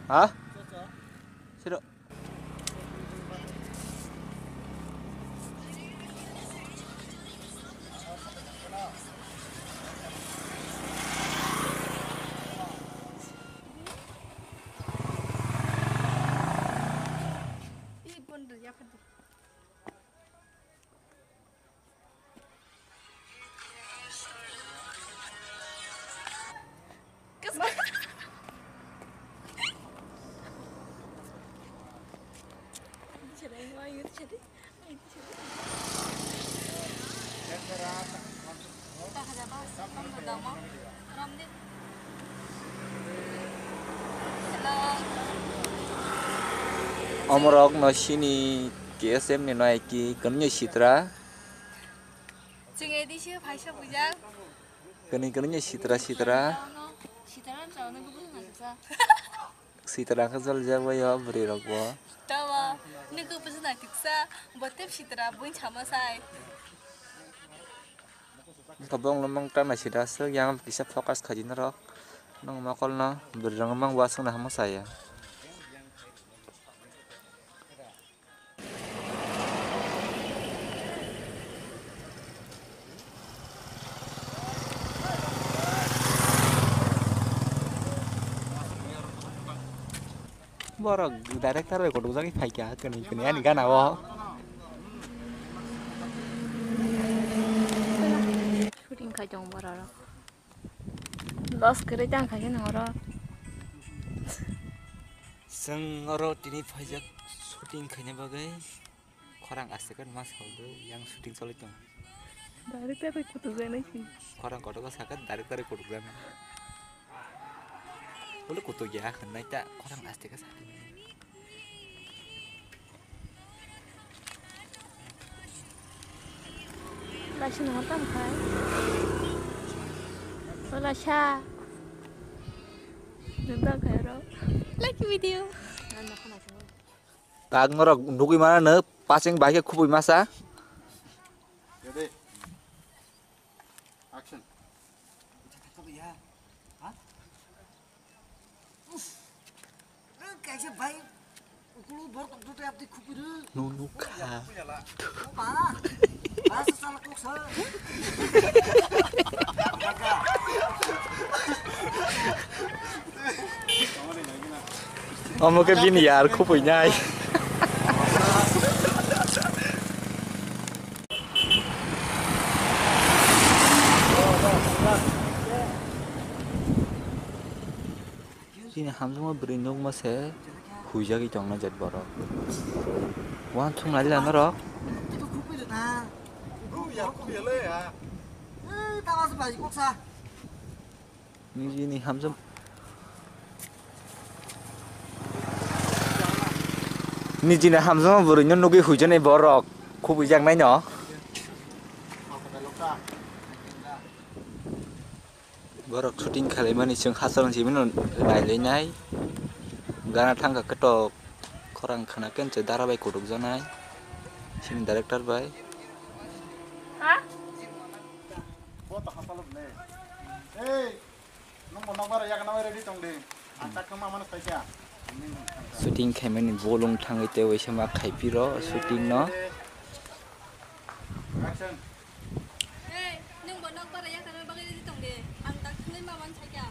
Hả? 싫어. Omorok no sini KSM ni noi ki kenya sitra. Cengedi sih Faisal bujang. Kenya sitra. Sitaran soalnya gue belum nggak Sitra ka jol jawa ya beri rokbo. tahu. Ini gue pesen nanti sa, buat tiap sitara buin sama saya. Kabong lemang tan sitra se yang bisa fokus kajin rok. Nang makol no beri mang wasang na hamo saya. Borok director we kodok jagi phai kya kani ani gana wo. Shooting kajong barara. Loss करे jangan kayak nora. Seng oro tini phajak shooting khanya bagai khorang asekan mas haudo yang shooting solit tong. Director kutu gana sih. Khorang kodok sakat director kodok gana. Boleh kutu ya kena tak khorang aste ka sakit. Lasi nonton kan? Lasha. Nonton kayak ro. Like video. Tak ngorok nukui mana ne paseng bahaya kubui masa. Ready? Action. कैसे भाई उकलू भर तो ते आपदी खुपिर Nunuka. बा आस साला कोक छ Om ke bini yar kubui nyai. Sini hamzuma berinyong mase hujagi jongna jat borok. Wan chung nali lan rok. तो खुपिर ना Kuya le ya. ए तावास भाजी कोक छ Ni sini hamzum. Ni sini hamzuma berinyong nugi hujane borok. Kubui jang nai nyo. Borok shooting khalimani sing hasalan simin nai nai. Gana thangka ketok khorang khana ken che darabai kodok janai. Sini director bai. Hah? Bota hasalub le. Hey, nomor ya kana ready tong de. Antak kama mana saja. Shooting khaimani bolong thangai te waisa ma khaipiro shooting no. Action. Hey, nung bonok bara ya karena bagai di tong deh. Antak kalian mawan saja.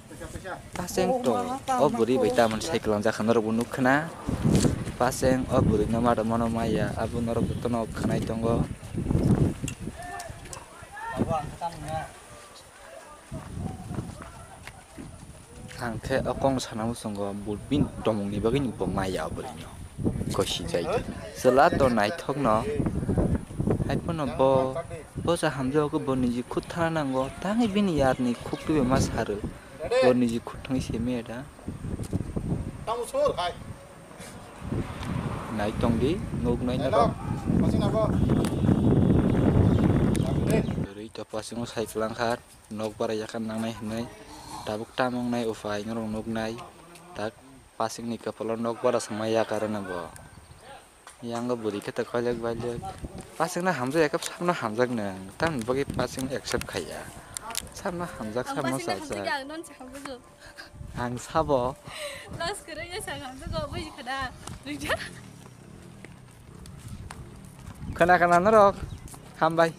Pesa. Paseng to o buri baita man cycle on jakhan ro bunu khna. Paseng o buri no ma mono maya abu noro butono khanai tongo. Angke okong sanamu songo bulbin domong ni bagin bo maya buri no. Koshi jai. Selat to nai thok no. Hai pono bo sa hamjo ko bo niji khut thana nango tangi bini yar ni khuk tu mas haru. Bo niji khut thangi seme da. Tamu sur kai. Nai tong di ngok nai na Hello. Masih napa? Dari to pasing cycle angkat nok para yakan nang nai hnai. Tabuk tamong nai ufai ngrong nok nai. Tak pasing ni kapalo nok para samaya karena bo. Yang buri kata kalek balek. Pasing na hamza yakap samna hamzak nang. Tam bagi pasing accept khaya. Samna hamzak samna Ang pasing na salsa. hamzag non sa hamzag. Ang sabo. Las kerja sangat suka baju kada. Kerja. Kena rok. Hambai.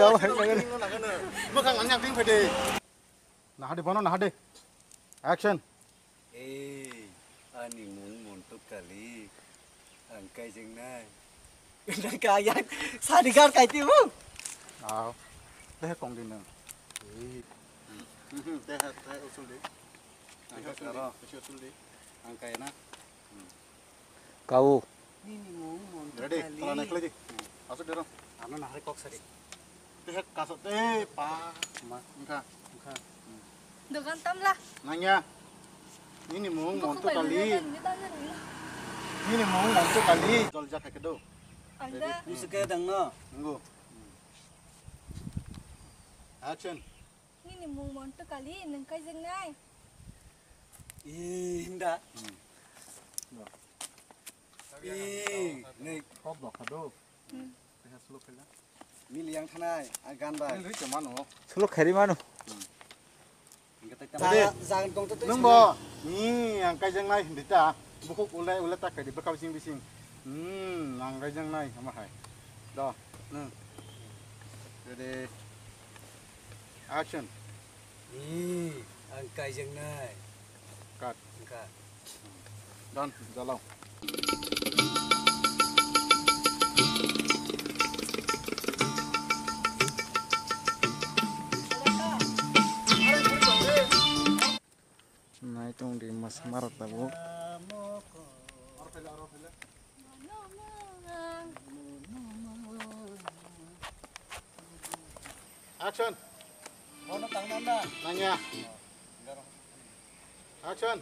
Ông hay Bước hàng nhạc tiếng phải đi. Nah di mana nah di. Action. Ani mung tu kali. Angkai jeng nai. Nak kaya sadigar kai ti mung. Nào. Teh kong di nang. Teh usul di. Angkai karo. Usul di. Angkai na. Kau. Ini mung Ready. Kalau naik lagi. Masuk dorong. Anu nahari kok sari. Teh kasut teh pa. Engka. Dengan tam lah. Nanya. Ini mung Kok montu kembali kali. dengan kita ni. Ini mung montu kali. Jol jak kedo. Anda. Musuh ke dang no. Tunggu. Action. Ini mung montu kali nengkai jengai. Indah. Nih Kau blok kedo. Hmm. Teh slow pela. mil yang thanai agan ba. Ini cuman oh. Solo khari manu. Jangan kong tu. Nunggu. Nih, ang kajang nai dita. Bukuk ulai tak di bekau bising. Ang kajang nai sama hai. Dah. Ready. Action. Angkai jeng nai. Cut. Angkat. Done. Jalan. Nah itu di Mas Marat tahu. Action. Ono tang nanda. Nanya. Action.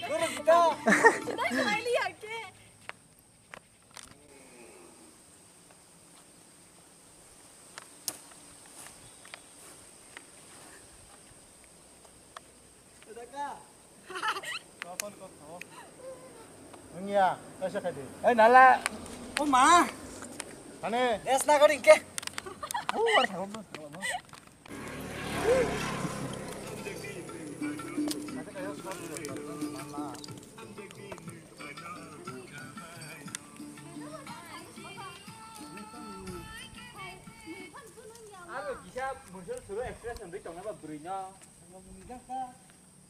Dorong kita. Kita kembali lihat ke. Nungya. Kasih kadi. Nala. Oh ma. Ane. Es na kau ringke.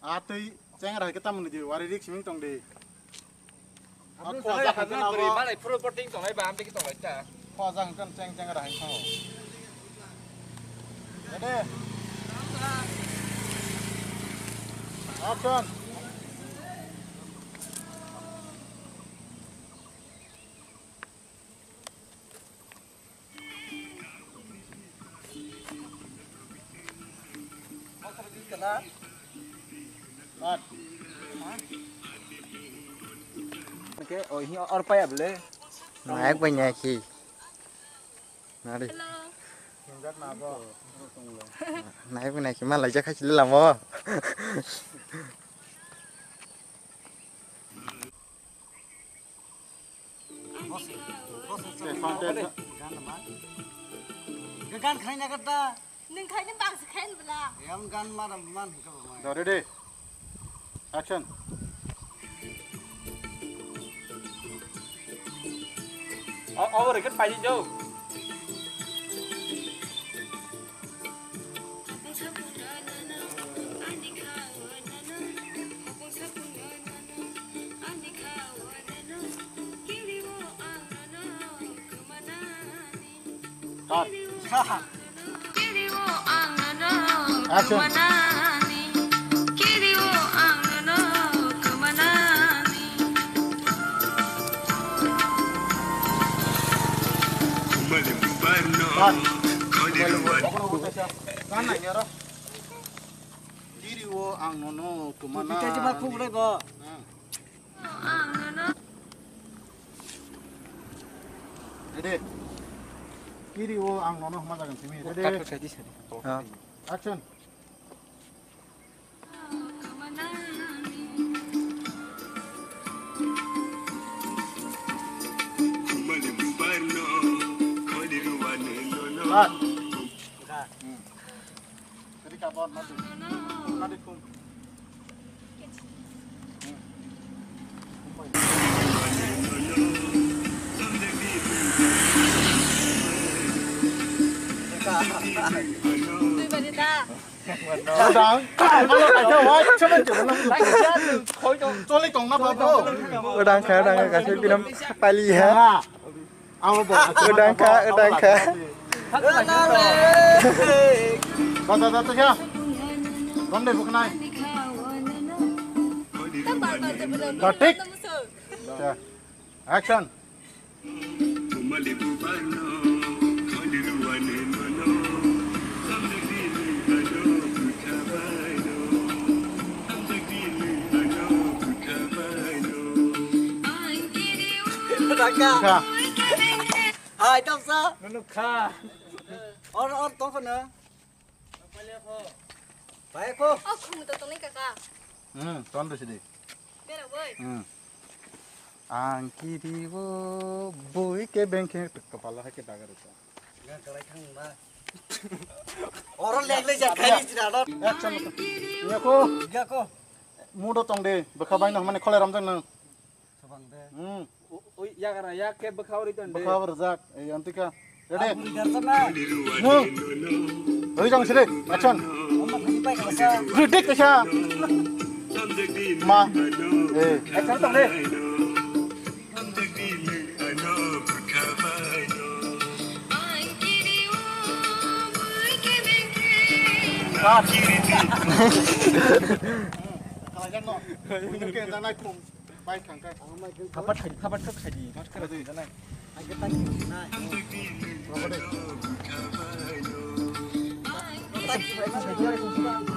Atui, cengar kita menuju waridik siming tong di. Aku aja kan kenapa? Mana pro porting tong lai bam tik tong lai ta. Kau aja kan cengar hai kau. Jadi. Action. Kena. Cut. Oke, oh ini apa ya boleh? Naik banyak ki. Nari. Hello. Tingkat nabo. Naik banyak ki malah aja kasih lama. Gagan khaina kata. Nengkai ni bang sekian belah. Yang gan maram man kau. Ready. Action. Oh, rồi cất bài đi đâu? Action. Kan nanya roh. Kiri wo ang nono kemana? Kita cuma kumre kok. Jadi kiri wo ang nono kemana kan sini? Jadi action. Cut. Jadi kapan mati? Mati kum. Tuy vậy thì ta. Udah, malah aja wah, cuman jangan Tôi lấy còng nắp vào bro. Udang kasih pinam pali ya. Ya.เอาบอก Udang ka. Basta ya. Ronde bukan naik. Ta bảo bảo cho bây giờ. Batik. Tâm sự. Ya. Action. Raka. Ka. Hai trong sao? Nó kha. On tông phần nữa. Phải cô. Ô không tôi tông lên cả cả. Ronde sini. Biết rồi với. Ang kiri wo boy ke bengke kepala ke dagar itu. Nggak kalau thằng mà. Orang lihat lihat kali tidak ada. Action. Ya ko. Nggak ko. Mudo tong de bekabain noh mane khole ramjan na. Sabang deh. Oi ya karena ya ke bekau itu ande. Bekabar zak. Antika. Ready? Aku di sana. Oi jang sini. Action. Oma lagi baik masa. Ridik kasha. Ma. Action tong de. Cut. Kalau jangan no. Mungkin kita naik kum. Baik kan kan. Kapat ke kadi. Mas kena tu sana. Aku tadi. Nah. Berapa deh? Tadi mereka saja itu sudah.